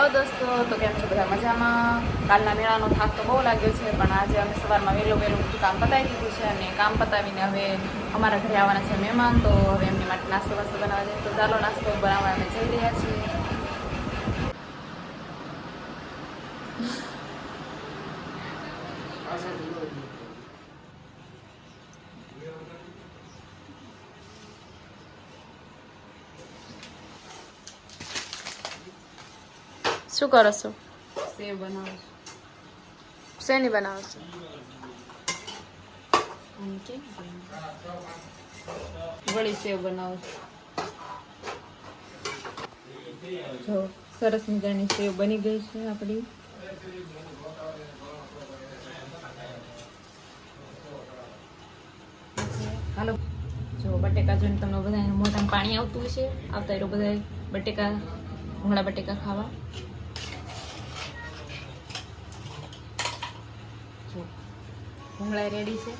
Hello દોસ્તો, તો કેમ છો બધા મજામાં? કાલના મેળાનો થાક તો બહુ લાગ્યો છે, પણ આજે અમે સવારમાં વહેલું બધું કામ પતાવી દીધું છે અને કામ પતાવીને હવે અમારા ઘરે આવવાના છે મહેમાન, તો હવે એમની માટે નાસ્તો બનાવવા છે. તો ચાલો નાસ્તો બનાવવા અમે જઈ રહ્યા છીએ. શું કરો છો? સેવ બનાવો છો? શેની બનાવો છો? વળી સેવ બનાવો છો? જો સરસ મજાની સેવ બની ગઈ છે આપણી. હાલો, જો બટેકા જોઈને તમને બધા મોઢામાં પાણી આવતું હશે. આવતા એ બધા બટેકા, ભૂંગળા બટેકા ખાવા. જો ભૂંગળા રેડી છે,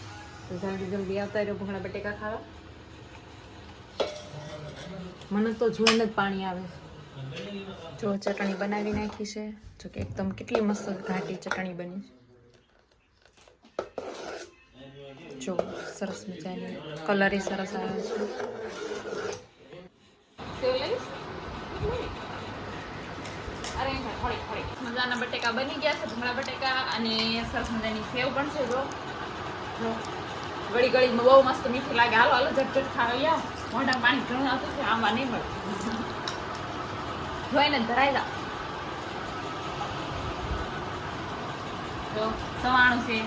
તો જલ્દી આવતા રહ્યો ભૂંગળા બટેકા ખાવા. મને તો જોઈને જ પાણી આવે. જો ચટણી બનાવી નાખી છે, જો કે એકદમ કેટલી મસ્ત ઘાટી ચટણી બની છે. જો સરસ મજાની કલર એ સરસ આવે છે. મજાના બટેકા બની ગયા છે, ભૂંગળા બટેકા, અને સરસ મજાની સેવ પણ છે. જો ગળી ગળીમાં બહુ મસ્ત મીઠું લાગે. હાલો હાલો ઝટઝટ ખાવા. મોઢા પાણી ઘણું આવતું છે, આમાં નહીં મળે. જોઈને ધરાઈ જા. જો સવાણું છે.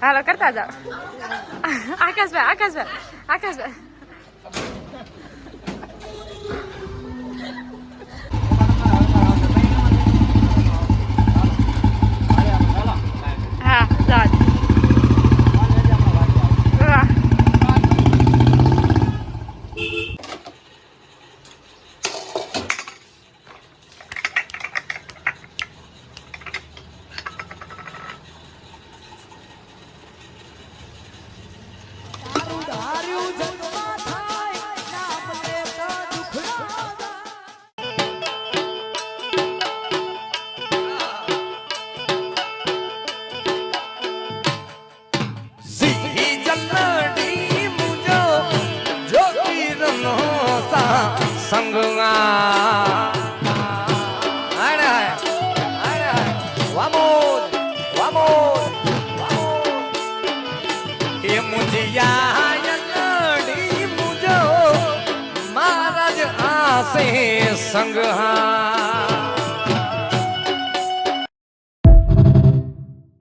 હાલો કરતા જાઓ. આકાશભાઈ હા જાત સંગ